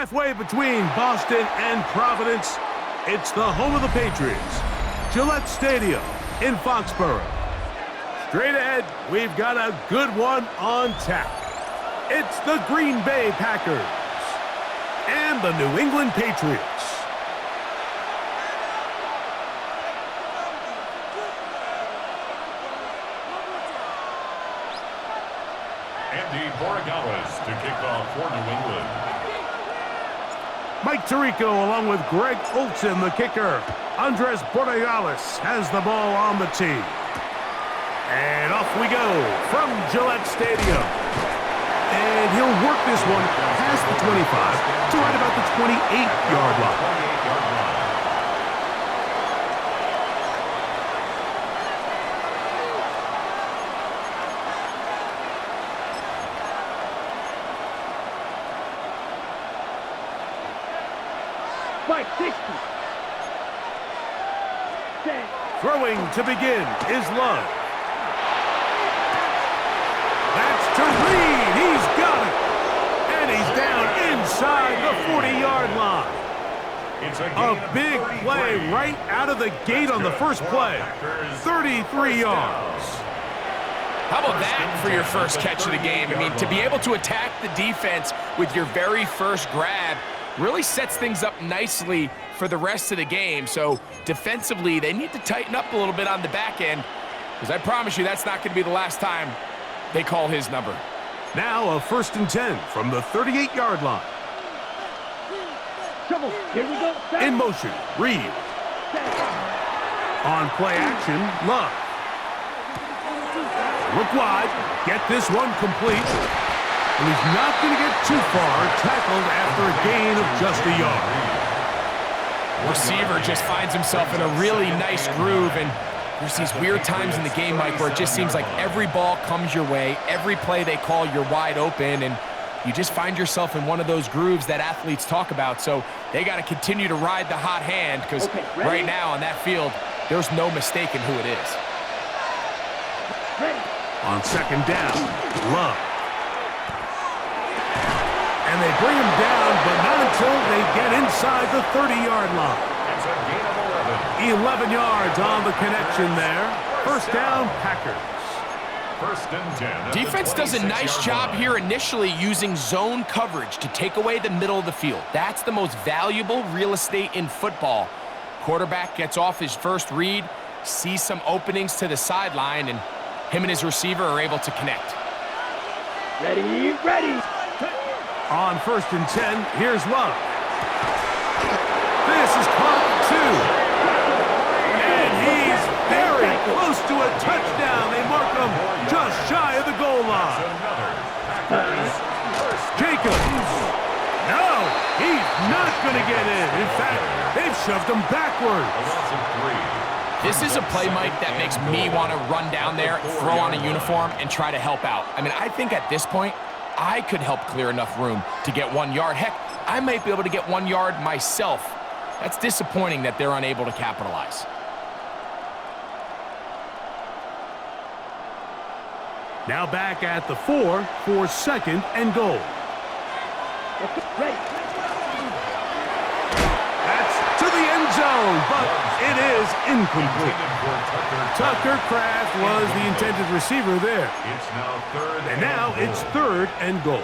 Halfway between Boston and Providence, it's the home of the Patriots, Gillette Stadium in Foxborough. Straight ahead, we've got a good one on tap. It's the Green Bay Packers and the New England Patriots. Andy Borregales to kick off for New England. Mike Tirico along with Greg Olsen, the kicker. Andres Borregales has the ball on the tee. And off we go from Gillette Stadium. And he'll work this one past the 25 to right about the 28-yard line. Throwing to begin is Love. That's to Reed. He's got it. And he's down inside the 40-yard line. A big play right out of the gate on the first play. 33 yards. How about that for your first catch of the game? I mean, to be able to attack the defense with your very first grab really sets things up nicely for the rest of the game. So defensively, they need to tighten up a little bit on the back end, because I promise you that's not going to be the last time they call his number. Now a 1st and 10 from the 38-yard line. Here we go. In motion, Reed. On play action, Love. Look wide, get this one complete. And he's not going to get too far, tackled after a gain of just a yard. Receiver just finds himself in a really nice groove, and there's these weird times in the game, Mike, where it just seems like every ball comes your way, every play they call, you're wide open, and you just find yourself in one of those grooves that athletes talk about. So they got to continue to ride the hot hand, because right now on that field, there's no mistaking who it is. On 2nd down, Love. And they bring him down, but not until they get inside the 30-yard line. It's a gain of 11 yards on the connection there. 1st down, Packers. 1st and 10. Defense does a nice job here initially using zone coverage to take away the middle of the field. That's the most valuable real estate in football. Quarterback gets off his first read, sees some openings to the sideline, and him and his receiver are able to connect. Ready. On 1st and 10, here's Love. This is caught 2. And he's very close to a touchdown. They mark him just shy of the goal line. Jacobs. No, he's not going to get in. In fact, they've shoved him backwards. This is a play, Mike, that makes me want to run down there, throw on a uniform, and try to help out. I mean, I think at this point, I could help clear enough room to get 1 yard. Heck, I might be able to get 1 yard myself. That's disappointing that they're unable to capitalize. Now back at the 4 for 2nd and goal. That's to the end zone, but it is incomplete. Tucker Kraft was the intended receiver there. And now it's 3rd and goal.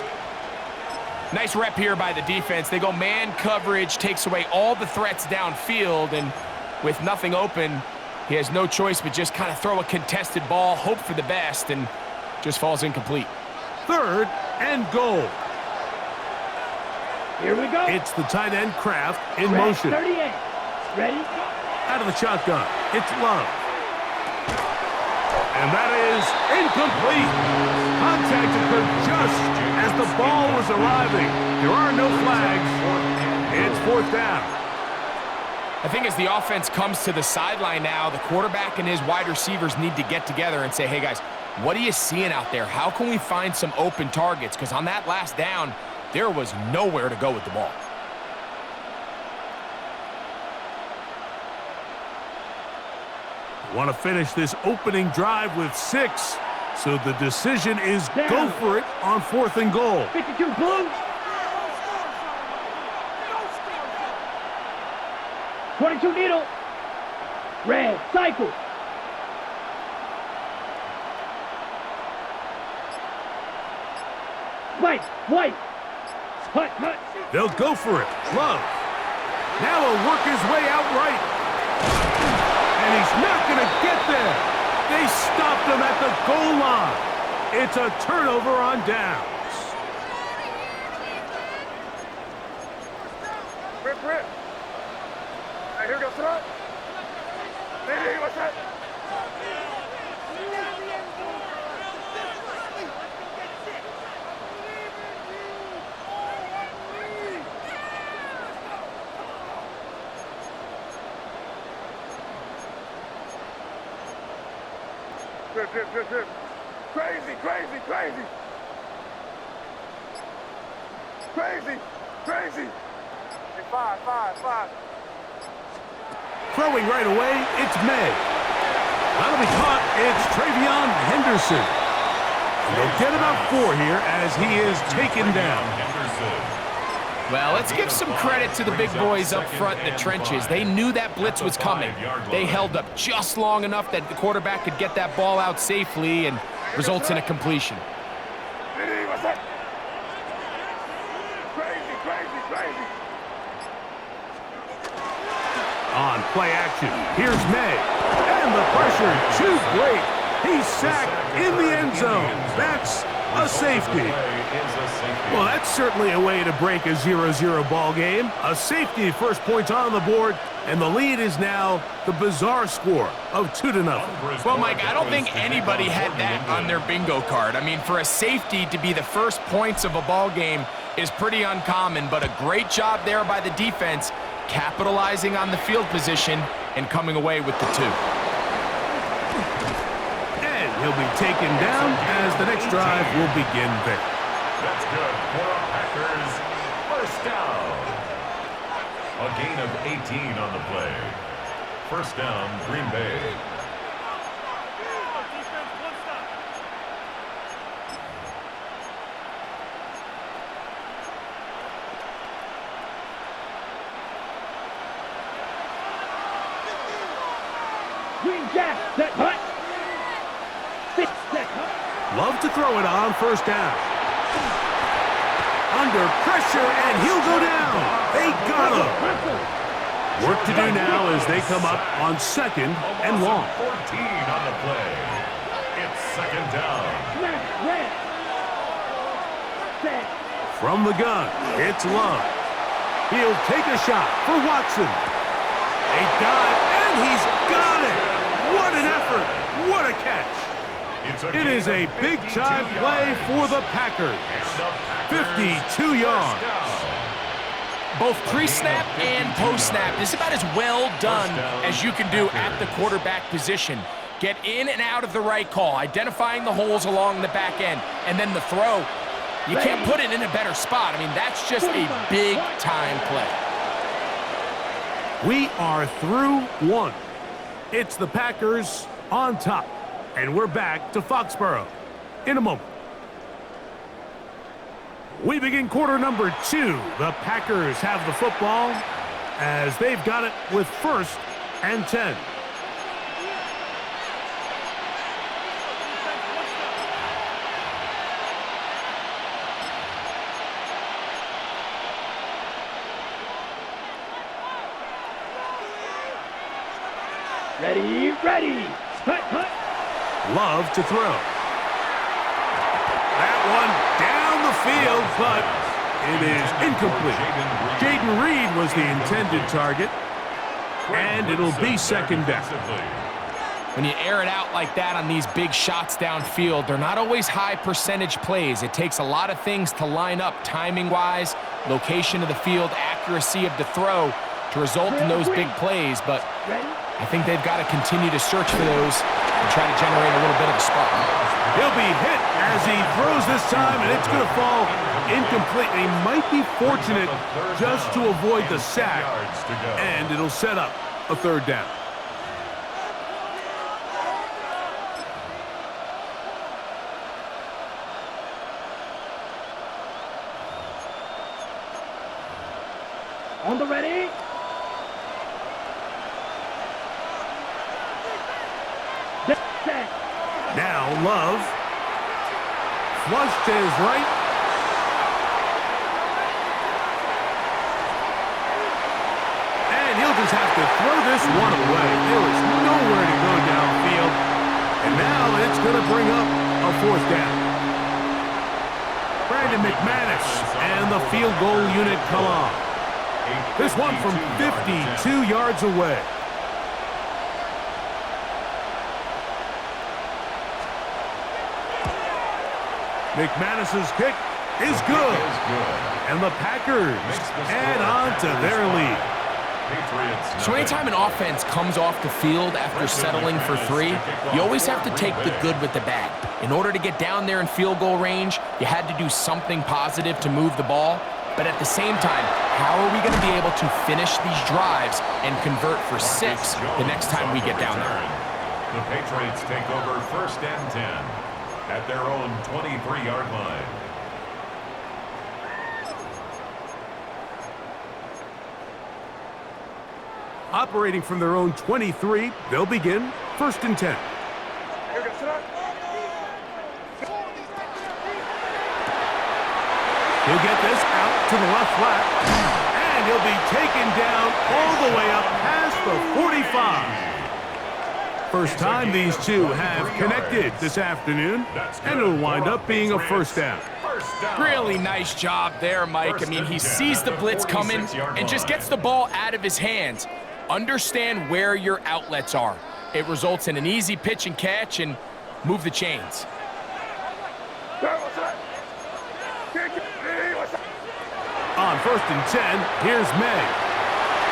Nice rep here by the defense. They go man coverage, takes away all the threats downfield, and with nothing open, he has no choice but just kind of throw a contested ball, hope for the best, and just falls incomplete. 3rd and goal. Here we go. It's the tight end Kraft in motion. 38. Ready? Out of the shotgun, it's Love. And that is incomplete. Contact occurred just as the ball was arriving. There are no flags. It's 4th down. I think as the offense comes to the sideline now, the quarterback and his wide receivers need to get together and say, hey guys, what are you seeing out there? How can we find some open targets? Because on that last down, there was nowhere to go with the ball. Want to finish this opening drive with 6, so the decision is go for it on 4th and goal. 52 blue. 22 needle. Red, cycle. White. Hut. They'll go for it. Love. Now he'll work his way out right. And he's not going to get there. They stopped him at the goal line. It's a turnover on downs. Rip. Hey, here we go, throw. Hey, what's that? Rip. Crazy. Hey, five. Throwing right away, it's May. That'll be caught. It's Travion Henderson. They'll get about 4 here as he is taken down. Well, let's give some credit to the big boys up front in the trenches. They knew that blitz was coming. They held up just long enough that the quarterback could get that ball out safely and results in a completion. Hey, what's that? Crazy. On play action, here's May. And the pressure, too great. He's sacked in the end zone. That's a safety. Well, that's certainly a way to break a 0-0 ball game. A safety, first points on the board, and the lead is now the bizarre score of 2-0. Well, Mike, I don't think anybody had that on their bingo card. I mean, for a safety to be the first points of a ball game is pretty uncommon, but a great job there by the defense, capitalizing on the field position and coming away with the 2. And he'll be taken down as the next drive will begin there. That's good for Packers. First down. A gain of 18 on the play. First down, Green Bay. Green Jack, set hut. Set hut. Love to throw it on first down. Under pressure, and he'll go down. They got him. Work to do now as they come up on 2nd and long. 14 on the play. It's 2nd down. Smash, red. Set. From the gun, it's Love. He'll take a shot for Watson. A dive, and he's got it. What an effort. What a catch. It is a big-time play for the Packers. 52 yards. Both pre-snap and post-snap is about as well done as you can do at the quarterback position. Get in and out of the right call, identifying the holes along the back end, and then the throw. You can't put it in a better spot. I mean, that's just a big-time play. We are through 1. It's the Packers on top, and we're back to Foxborough in a moment. We begin quarter number 2. The Packers have the football as they've got it with 1st and 10. Ready. Hut. Love to throw. That one down the field, but it is incomplete. Jaden Reed was the intended target, and it'll be 2nd down. When you air it out like that on these big shots downfield, they're not always high percentage plays. It takes a lot of things to line up timing-wise, location of the field, accuracy of the throw to result in those big plays, but I think they've got to continue to search for those and try to generate a little bit of a spark. He'll be hit as he throws this time, and it's going to fall incomplete. He might be fortunate just to avoid the sack, and it'll set up a 3rd down. On the ready. flushed to his right. And he'll just have to throw this one away. There was nowhere to go downfield. And now it's going to bring up a fourth down. Brandon McManus and the field goal unit come on. This one from 52 yards away. McManus's kick is good. And the Packers add on to their lead. So anytime an offense comes off the field after settling for 3, you always have to take the good with the bad. In order to get down there in field goal range, you had to do something positive to move the ball. But at the same time, how are we going to be able to finish these drives and convert for 6 the next time we get down there? The Patriots take over 1st and 10 at their own 23-yard line. Operating from their own 23, they'll begin 1st and 10. Here goes it. He'll get this out to the left flat, and he'll be taken down all the way up past the 45. First time these two have connected this afternoon, and it'll wind up being a first down. Really nice job there, Mike. I mean, he sees the blitz coming and just gets the ball out of his hands. Understand where your outlets are. It results in an easy pitch and catch and move the chains. On 1st and 10, here's May.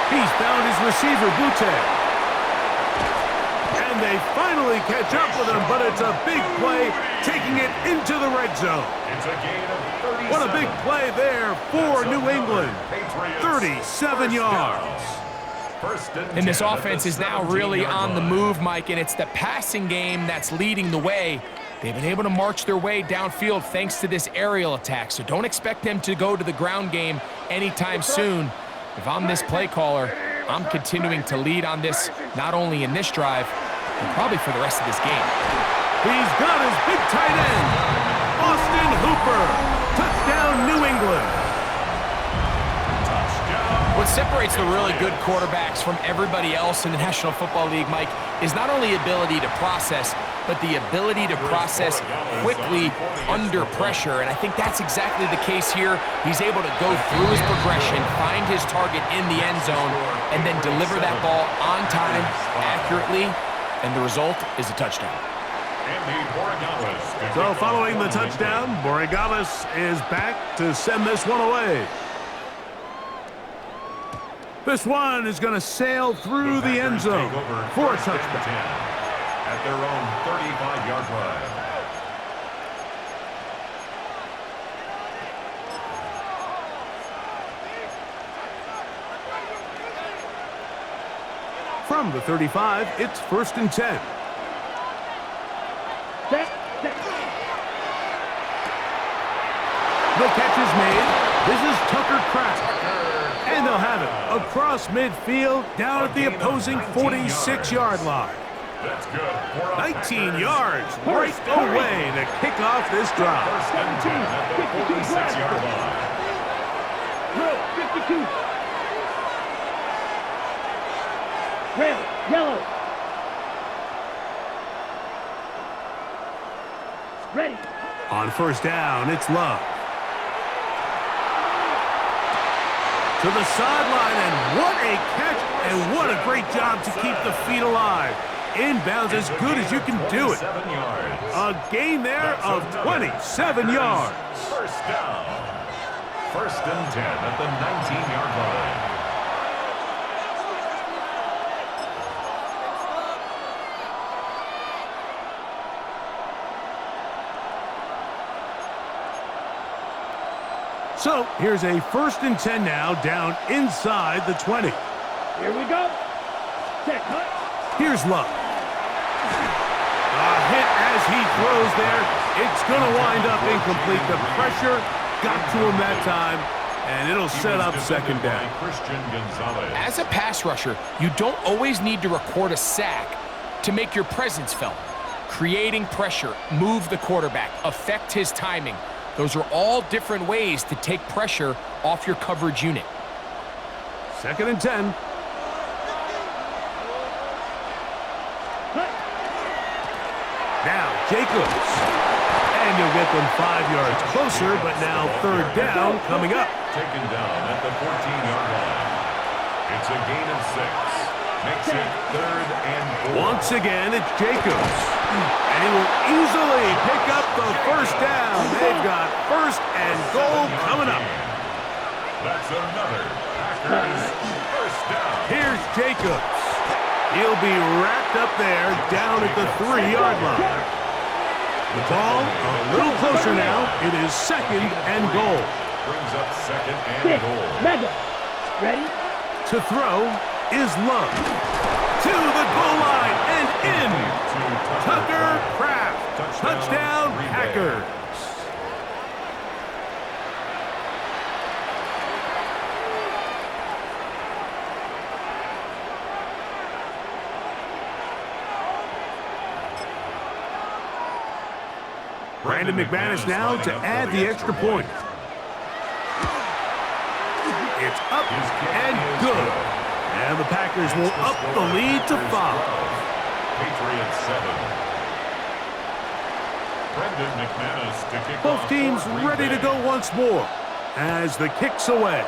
He's found his receiver, Butte. And they finally catch up with him, but it's a big play, taking it into the red zone. It's a gain of 37. What a big play there for New England. 37 yards. And this offense is now really on the move, Mike, and it's the passing game that's leading the way. They've been able to march their way downfield thanks to this aerial attack, so don't expect them to go to the ground game anytime soon. If I'm this play caller, I'm continuing to lead on this, not only in this drive, but probably for the rest of this game. He's got his big tight end, Austin Hooper. Touchdown, New England. What separates the really good quarterbacks from everybody else in the National Football League, Mike, is not only ability to process, but the ability to process quickly under pressure. And I think that's exactly the case here. He's able to go through his progression, find his target in the end zone, and then deliver that ball on time, accurately, and the result is a touchdown. So following the touchdown, Borregales is back to send this one away. This one is going to sail through the end zone for a touchdown. At their own 35-yard line. From the 35, it's 1st and 10. The catch is made. This is Tucker Kraft. And they'll have it across midfield down at the opposing 46-yard line. That's good. 19 yards right away to kick off this drive. 17 at the 46-yard line. Throw, 52. Red, yellow. Ready. On 1st down, it's Love. To the sideline, and what a catch, and what a great job to keep the feet alive. Inbounds as good as you can do it. A gain there of 27 yards. First down. 1st and 10 at the 19-yard line. So here's a 1st and 10 now, down inside the 20. Here we go. Set, cut. Here's Love. A hit as he throws there. It's going to wind up incomplete. The pressure got to him that time, and it'll set up 2nd down. As a pass rusher, you don't always need to record a sack to make your presence felt. creating pressure, move the quarterback, affect his timing. Those are all different ways to take pressure off your coverage unit. 2nd and 10. Now Jacobs. And you'll get them 5 yards closer, but now 3rd down coming up. Taken down at the 14-yard line. It's a gain of 6. Makes it 3rd and 4. Once again, it's Jacobs. And he will easily pick up the 1st down. They've got 1st and goal coming up. That's another Packers 1st down. Here's Jacobs. He'll be wrapped up there down at the 3-yard line. The ball a little closer now. It is 2nd and goal. Brings up 2nd and Six. goal. Mega. Ready? To throw is Love. To the goal line and in. Tucker Kraft. Touchdown Packers. Brandon McManus now to add the extra point. It's up and good. And the Packers will up the lead to 5. Patriots 7. Brandon McManus to kick Both off teams for Green ready to Bay. go once more as the kick's away.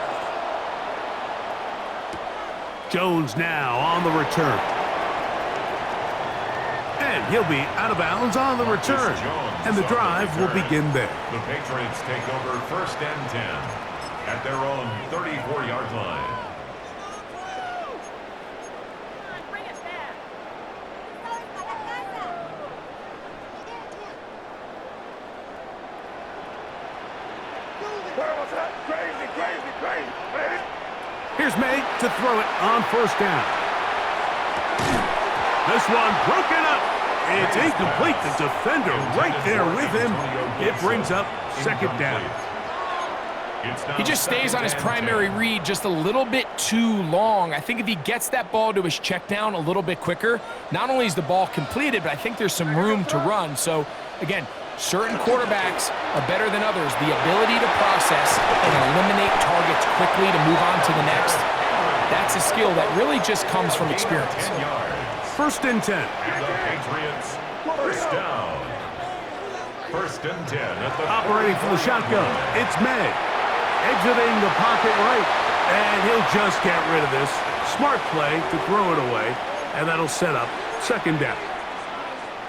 Jones now on the return. And he'll be out of bounds on the return. And the drive will begin there. The Patriots take over 1st and 10 at their own 34-yard line. Here's May to throw it on 1st down. This one broken up. It's incomplete. The defender right there with him. It brings up 2nd down. He just stays on his primary read just a little bit too long. I think if he gets that ball to his check down a little bit quicker, not only is the ball completed, but I think there's some room to run. So, again, certain quarterbacks are better than others. The ability to process and eliminate targets quickly to move on to the next, that's a skill that really just comes from experience. 1st and 10. And the Patriots 1st down. 1st and 10 at the Operating from the shotgun, it's May. Exiting the pocket right. And he'll just get rid of this. Smart play to throw it away. And that'll set up 2nd down.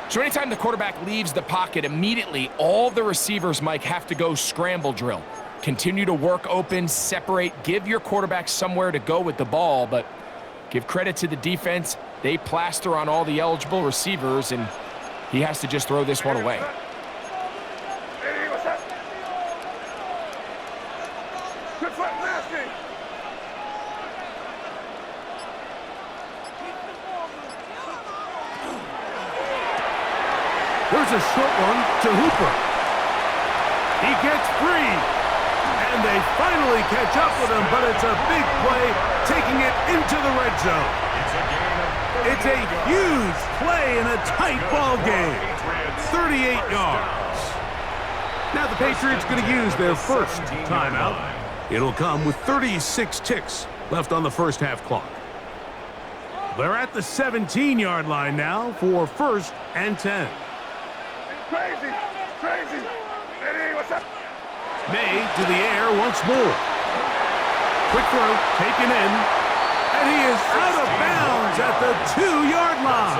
So anytime the quarterback leaves the pocket, immediately all the receivers, Mike, have to go scramble drill. Continue to work open, separate, give your quarterback somewhere to go with the ball, but give credit to the defense. They plaster on all the eligible receivers, and he has to just throw this one away. Hey, what's up? Good foot, nasty. There's a short one to Hooper. He gets free. And they finally catch up with him, but it's a big play, taking it into the red zone. It's a huge play in a tight ball game. 38 yards. Now the Patriots going to use their first timeout. It'll come with 36 ticks left on the first half clock. They're at the 17-yard line now for 1st and 10. Crazy, crazy. Hey, what's up? May to the air once more. Quick throw, taken in, and he is out of bounds at the 2-yard line.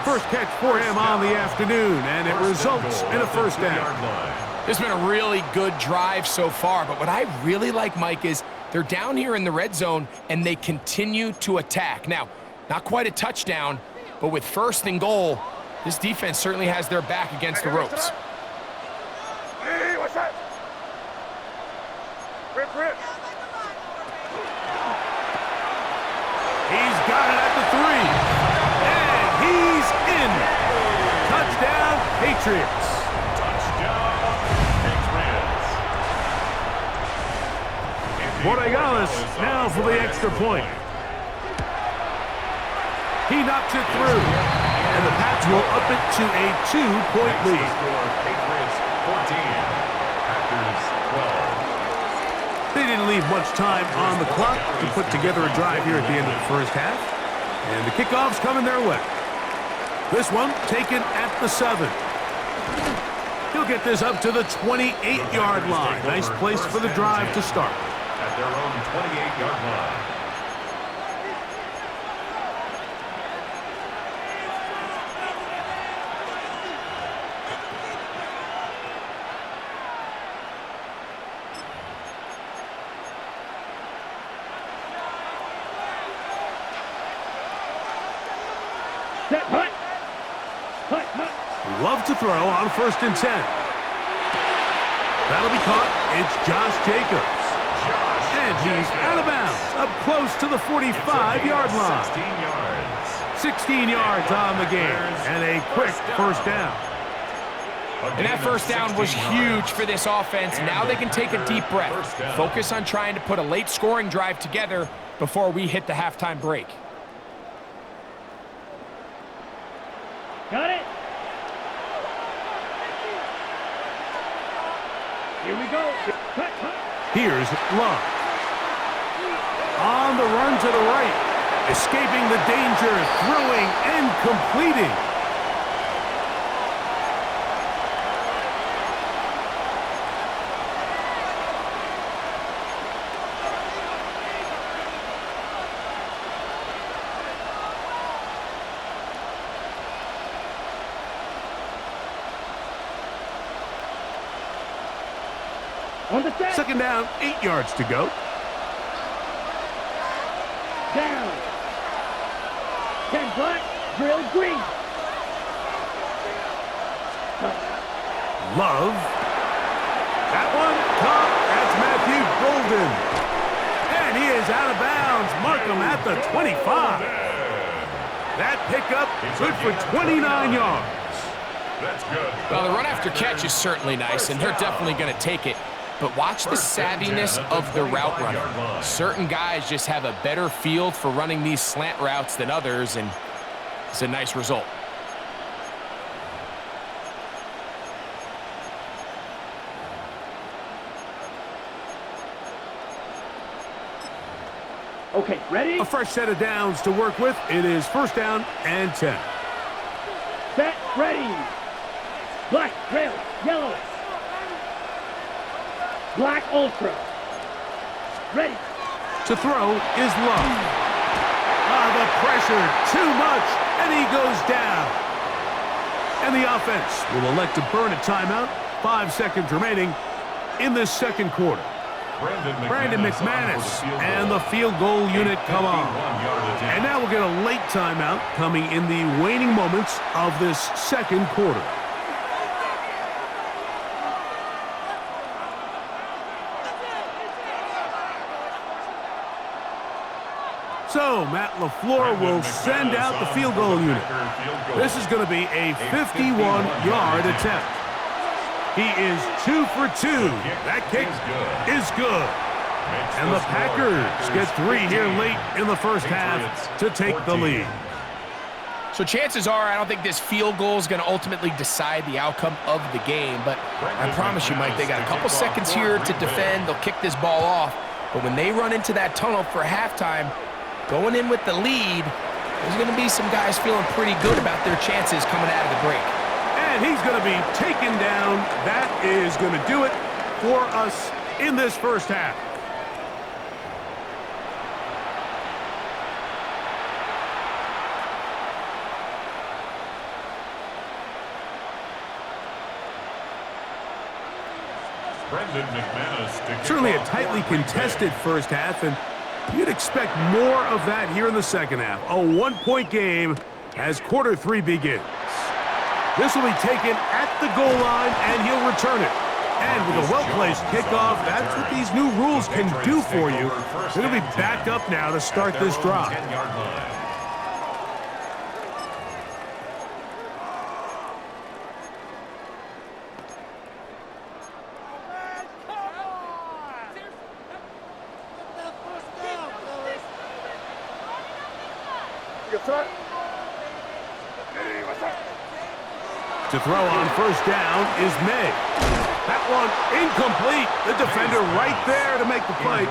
First catch for him on the afternoon, and it results in a 1st down. This has been a really good drive so far, but what I really like, Mike, is they're down here in the red zone, and they continue to attack. Now, not quite a touchdown, but with 1st and goal, this defense certainly has their back against the ropes. Hey, what's up? Rip, rip. He's got it at the 3, and he's in. Touchdown, Patriots. Touchdown, Patriots. Borregales now for the extra point. He knocks it through. and the Pats will up it to a 2-point lead. Patriots 14, Packers 12. They didn't leave much time on the clock to put together a drive here at the end of the first half. And the kickoff's coming their way. This one taken at the 7. He'll get this up to the 28-yard line. Nice place for the drive to start. At their own 28-yard line. Set, hut. Hut, hut. Love to throw on 1st and 10. That'll be caught. It's Josh Jacobs. And he's out of bounds, up close to the 45-yard line. 16 yards. 16 yards on the game, and a quick first down. And that first down was huge for this offense. Now they can take a deep breath. Focus on trying to put a late scoring drive together before we hit the halftime break. Got it. Here we go. Hut, hut. Here's Love. On the run to the right. Escaping the danger, throwing and completing. On the set. Second down, 8 yards to go. Down. 10 black, drill green. Love. That one caught. That's Matthew Golden. And he is out of bounds. Mark him at the 25. That pickup good for 29 yards. That's good. Well, the run after catch is certainly nice, and they're definitely going to take it. But watch the savviness of the route runner. Certain guys just have a better feel for running these slant routes than others, and it's a nice result. Okay, ready? A fresh set of downs to work with. It is 1st down and 10. Set, ready. Black, trail, yellow. Black Ultra. Ready. To throw is Love. The pressure, too much, and he goes down. And the offense will elect to burn a timeout. 5 seconds remaining in this second quarter. Brandon McManus and the field goal unit come on. And now we'll get a late timeout coming in the waning moments of this second quarter. So, Matt LaFleur will send out the field goal unit. This is going to be a 51-yard attempt. He is 2 for 2. That kick is good. And the Packers get 3 here late in the first half to take the lead. So chances are, I don't think this field goal is going to ultimately decide the outcome of the game. But I promise you, Mike, they got a couple seconds here to defend. They'll kick this ball off. But when they run into that tunnel for halftime, going in with the lead, there's going to be some guys feeling pretty good about their chances coming out of the break. And he's going to be taken down. That is going to do it for us in this first half. Brendan McManus. Certainly a tightly contested first half, and you'd expect more of that here in the second half. A 1-point game as quarter 3 begins. This will be taken at the goal line, and he'll return it. And with a well-placed kickoff, that's what these new rules can do for you. They're going to be back up now to start this drive. To throw on first down is May. That one incomplete. The defender right there to make the play.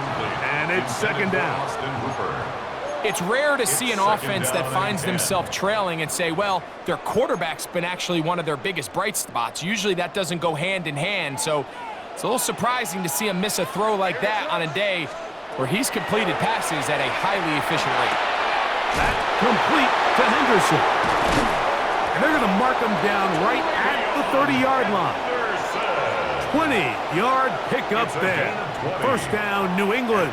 And it's second down. It's rare to see an offense that finds themselves trailing and say, well, their quarterback's been actually one of their biggest bright spots. Usually that doesn't go hand in hand, so it's a little surprising to see him miss a throw like that on a day where he's completed passes at a highly efficient rate. That complete to Henderson. And they're going to mark him down right at the 30-yard line. 20-yard pickup there. First down, New England.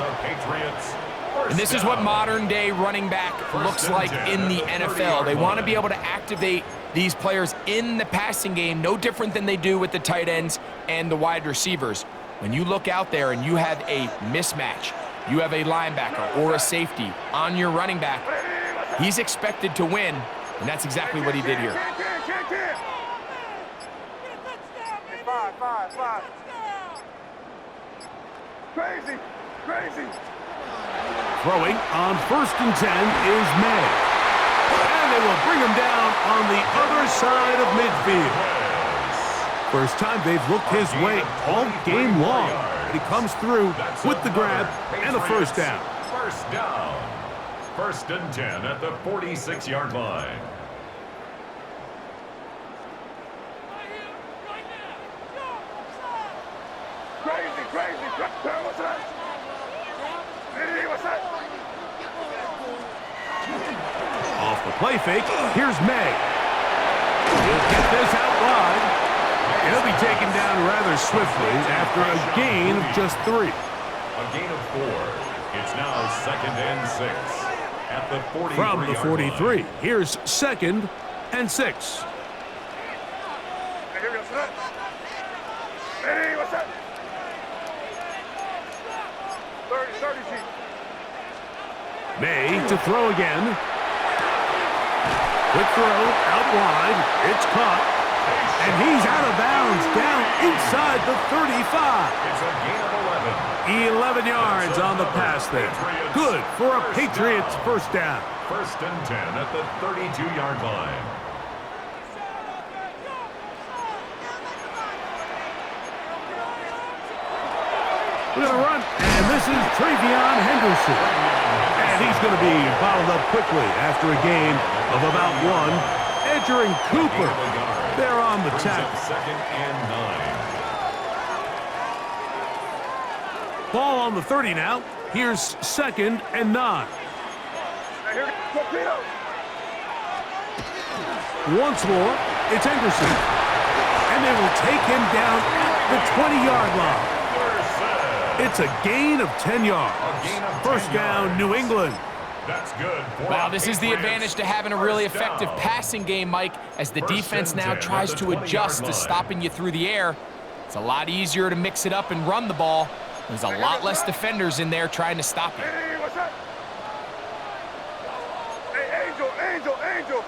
And this is what modern-day running back looks like in the NFL. They want to be able to activate these players in the passing game, no different than they do with the tight ends and the wide receivers. When you look out there and you have a mismatch, you have a linebacker or a safety on your running back, he's expected to win, and that's exactly what he did here. Five. Crazy. Throwing on first and 10 is May. And they will bring him down on the other side of midfield. First time they've looked his way all game long. And he comes through with the grab and a first down. First down. First and 10 at the 46-yard line. Crazy. What's that? Hey, what's that? Off the play fake, here's May. He'll get this out wide. He'll be taken down rather swiftly after a gain of just 3. A gain of 4. It's now second and 6 at the 43. From the 43, here's second and 6. Hey, what's that? Hey, what's that? 30 feet. May to throw again. Quick throw, out wide. It's caught. And he's out of bounds, down inside the 35. It's a gain of 11. 11 yards on the pass there. Good for a Patriots first down. First and 10 at the 32-yard line. We're going to run, and this is Travion Henderson. And he's going to be bottled up quickly after a gain of about 1. Entering Cooper. They're on the tackle. Second and 9. Ball on the 30 now. Here's second and 9. Once more, it's Henderson. And they will take him down at the 20-yard line. It's a gain of 10 yards. First down, New England. That's good. Wow, this is the advantage to having a really effective passing game, Mike, as the defense now tries to adjust to stopping you through the air. It's a lot easier to mix it up and run the ball. There's a lot less defenders in there trying to stop you. Hey, what's that? Hey, Angel.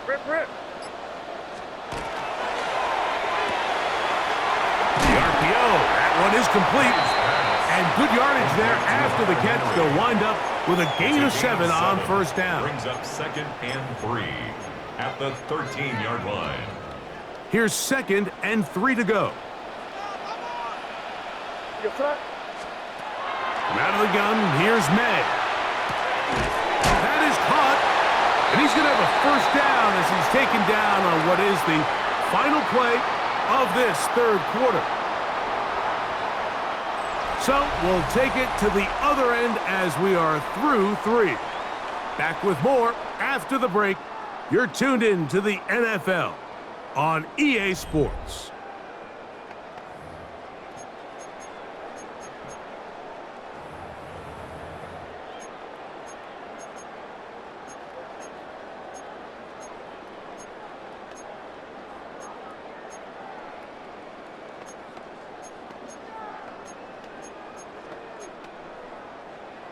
Rip. The RPO, that one is complete. And good yardage there after the catch. They'll wind up with a gain of 7 on first down. Brings up second and 3 at the 13-yard line. Here's second and 3 to go. From out of the gun, here's May. That is caught. And he's going to have a first down as he's taken down on what is the final play of this third quarter. So we'll take it to the other end as we are through 3. Back with more after the break. You're tuned in to the NFL on EA Sports.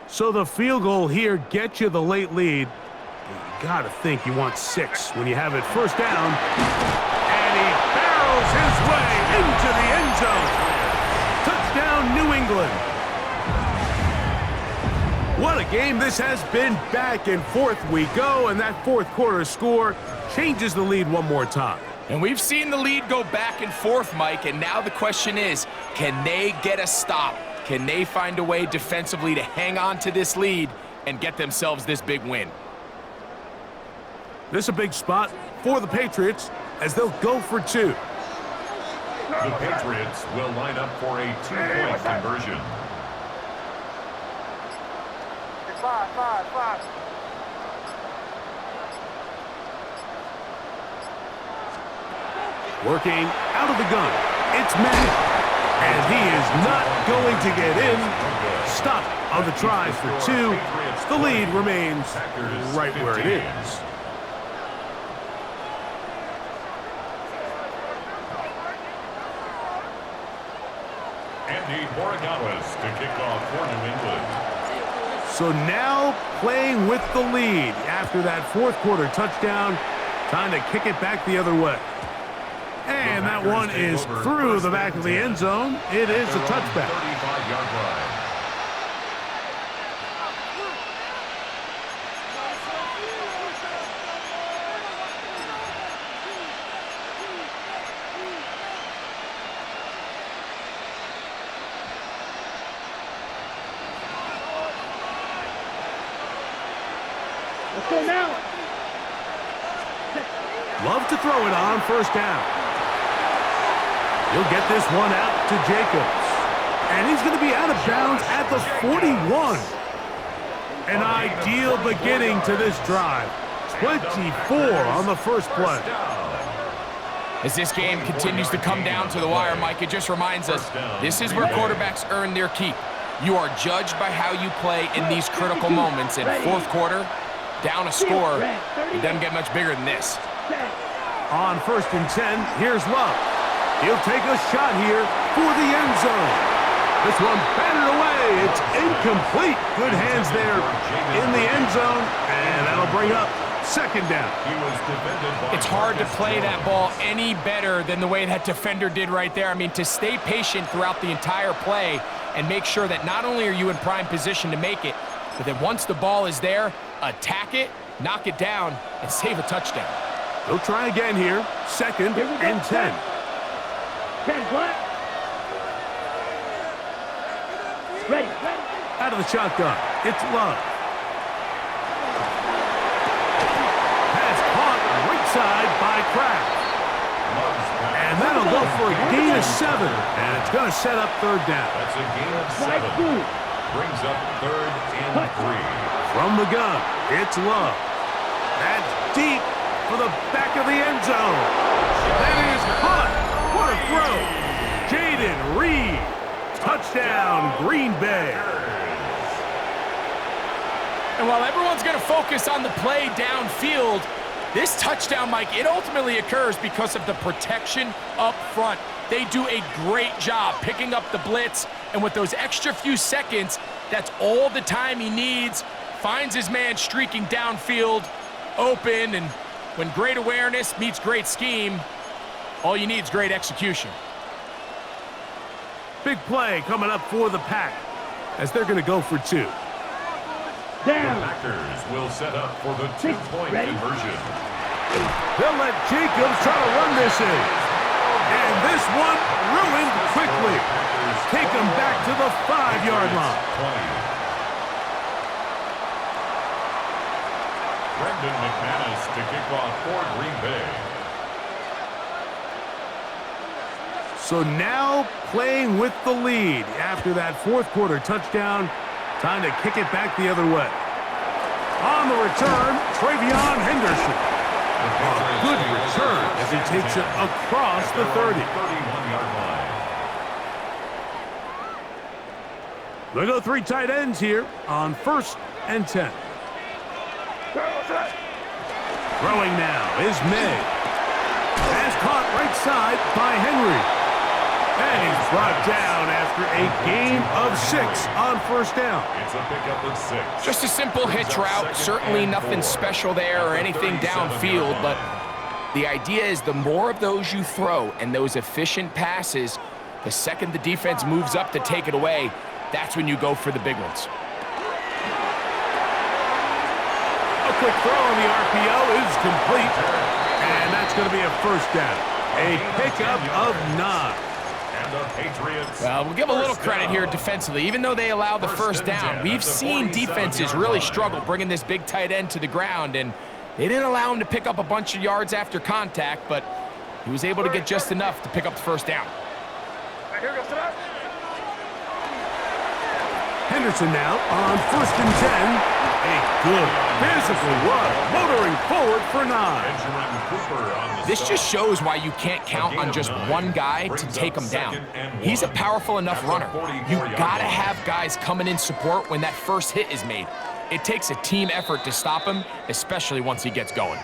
So the field goal here gets you the late lead. You got to think you want 6 when you have it first down. And he barrels his way into the end zone. Touchdown, New England. What a game this has been. Back and forth we go, and that fourth quarter score changes the lead one more time. And we've seen the lead go back and forth, Mike, and now the question is, can they get a stop? Can they find a way defensively to hang on to this lead and get themselves this big win? This is a big spot for the Patriots as they'll go for two. The Patriots will line up for a two-point conversion. 5. Working out of the gun, it's Manning. And he is not going to get in. Stop on the try for two. The lead remains right where it is. Andy Borregales to kick off for New England. So now playing with the lead after that fourth quarter touchdown. Time to kick it back the other way. And that one is through the back of the end zone. It is a touchback. 35-yard line. Let's go now. Love to throw it on first down. He'll get this one out to Jacobs. And he's going to be out of bounds at the 41. An ideal beginning to this drive. 24 on the first play. As this game continues to come down to the wire, Mike, it just reminds us this is where quarterbacks earn their keep. You are judged by how you play in these critical moments. In fourth quarter, down a score, it doesn't get much bigger than this. On 1st and 10, here's Love. He'll take a shot here for the end zone. This one batted away. It's incomplete. Good hands there in the end zone, and that'll bring up second down. It's hard to play that ball any better than the way that defender did right there. I mean, to stay patient throughout the entire play and make sure that not only are you in prime position to make it, but that once the ball is there, attack it, knock it down, and save a touchdown. They'll try again here. 2nd and 10. 10 black. Ready. Out of the shotgun, it's Love. Pass caught right side by Kraft. And that'll go for a gain of 7. And it's going to set up third down. That's a gain of 7. Brings up 3rd and 3. From the gun, it's Love. That's deep for the back of the end zone. That is caught. What a throw. Jaden Reed. Touchdown, Green Bay. And while everyone's going to focus on the play downfield, this touchdown, Mike, it ultimately occurs because of the protection up front. They do a great job picking up the blitz, and with those extra few seconds, that's all the time he needs. Finds his man streaking downfield, open, and when great awareness meets great scheme, all you need is great execution. Big play coming up for the Pack as they're going to go for 2. The Packers will set up for the 2-point conversion. They'll let Jacobs try to run this in. And this one ruined quickly. Take him back to the 5-yard line. Brendan McManus to kick off for Green Bay. So now playing with the lead after that fourth quarter touchdown. Time to kick it back the other way. On the return, Travion Henderson. A good return as he takes it across the 30. 31-yard line. They go 3 tight ends here on 1st and 10. Throwing now is May. Pass caught right side by Henry. And he's brought down after a gain of 6 on 1st down. It's a pickup of 6. Just a simple hitch route. Certainly nothing special there or anything downfield, but the idea is the more of those you throw and those efficient passes, the second the defense moves up to take it away, that's when you go for the big ones. A quick throw on the RPO is complete. And that's going to be a first down. A pickup of 9. And the Patriots. Well, we'll give a little credit here defensively. Even though they allowed the first down, we've seen defenses really struggle bringing this big tight end to the ground, and they didn't allow him to pick up a bunch of yards after contact, but he was able to get just enough to pick up the first down. Henderson now on 1st and 10. A good physical run, motoring forward for 9. Benjamin Cooper on the This stop. just shows why you can't count on just one guy to take him down. He's a powerful enough runner. You gotta have guys coming in support when that first hit is made. It takes a team effort to stop him, especially once he gets going.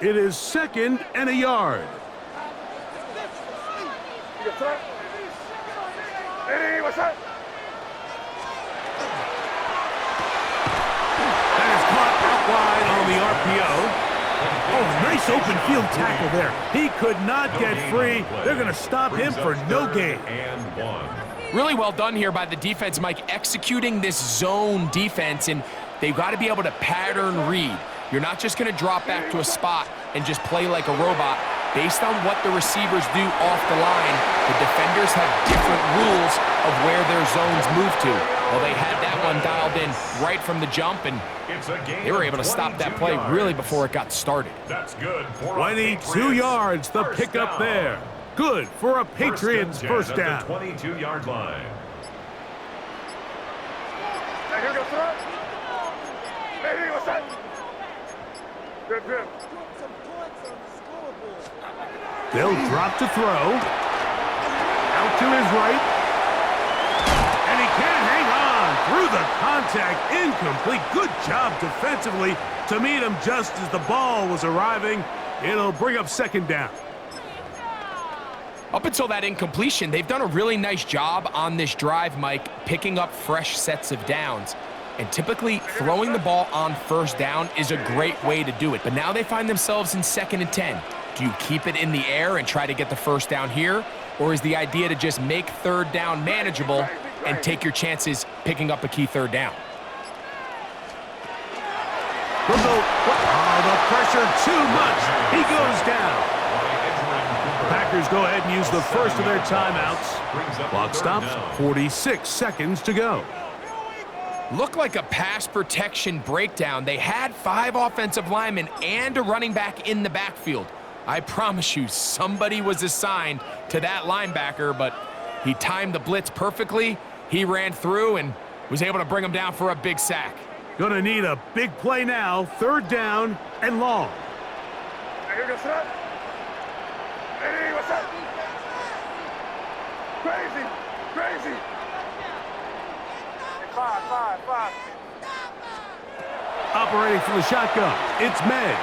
It is 2nd and a yard. Hey, what's up? That is caught out wide on the RPO. Oh, nice open field tackle there. He could not get free. They're going to stop him for no gain. And 1. Really well done here by the defense, Mike, executing this zone defense, and they've got to be able to pattern read. You're not just going to drop back to a spot and just play like a robot. Based on what the receivers do off the line, the defenders have different rules of where their zones move to. Well, they had that one dialed in right from the jump, and they were able to stop that play really before it got started. That's good. 22 yards, the pickup there. Good for a Patriots first down. 22-yard line. Hey, what's up? Hey, what's up? Good, good. They'll drop to throw. Out to his right. And he can't hang on. Through the contact, incomplete. Good job defensively to meet him just as the ball was arriving. It'll bring up 2nd down. Up until that incompletion, they've done a really nice job on this drive, Mike, picking up fresh sets of downs. And typically, throwing the ball on 1st down is a great way to do it. But now they find themselves in 2nd and 10. Do you keep it in the air and try to get the first down here? Or is the idea to just make 3rd down manageable and take your chances picking up a key 3rd down? Oh, the pressure too much. He goes down. Packers go ahead and use the first of their timeouts. Clock stops, 46 seconds to go. Looked like a pass protection breakdown. They had 5 offensive linemen and a running back in the backfield. I promise you, somebody was assigned to that linebacker, but he timed the blitz perfectly. He ran through and was able to bring him down for a big sack. Gonna need a big play now. 3rd down and long. Hey, what's up? Hey, what's up? Crazy, crazy. Five. Operating from the shotgun, it's May.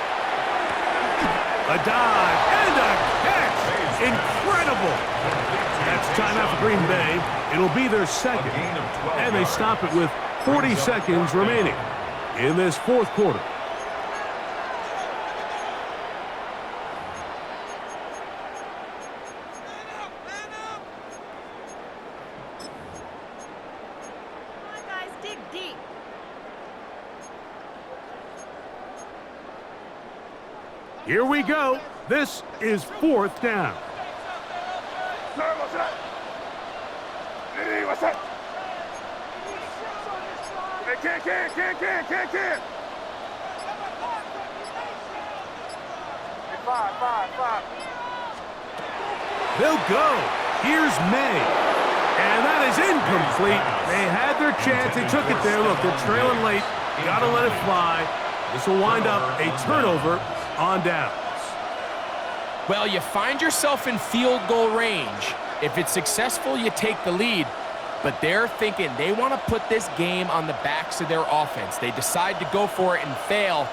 A dive and a catch. Incredible. That's timeout for Green Bay. It'll be their 2nd. And they stop it with 40 seconds remaining in this 4th quarter. Here we go. This is 4th down. Sir, what's up? Hey, what's up? Hey, can. Hey, five. They'll go. Here's May. And that is incomplete. They had their chance. They took it there. Look, they're trailing late. Got to let it fly. This will wind up a turnover on downs. Well, you find yourself in field goal range. If it's successful, you take the lead. But they're thinking they want to put this game on the backs of their offense. They decide to go for it and fail.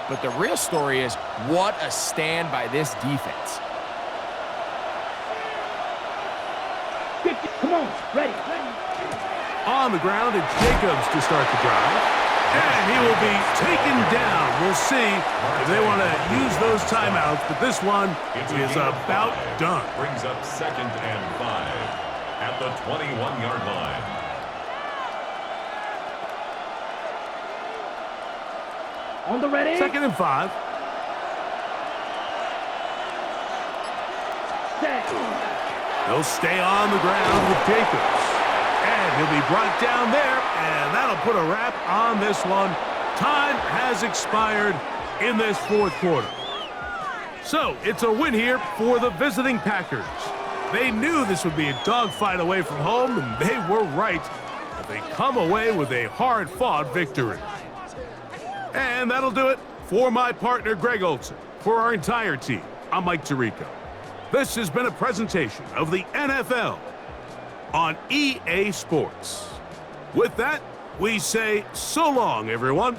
But the real story is, what a stand by this defense. Come on, ready. On the ground, it's Jacobs to start the drive. And he will be taken down. We'll see if they want to use those timeouts, but this one is about done. Brings up 2nd and 5 at the 21-yard line. On the ready. 2nd and 5. Set. He'll stay on the ground with Jacobs. And he'll be brought down there, and that'll put a wrap on this one. Time has expired in this 4th quarter. So, it's a win here for the visiting Packers. They knew this would be a dogfight away from home, and they were right. But they come away with a hard-fought victory. And that'll do it for my partner, Greg Olson. For our entire team, I'm Mike Tirico. This has been a presentation of the NFL on EA Sports. With that, we say so long, everyone.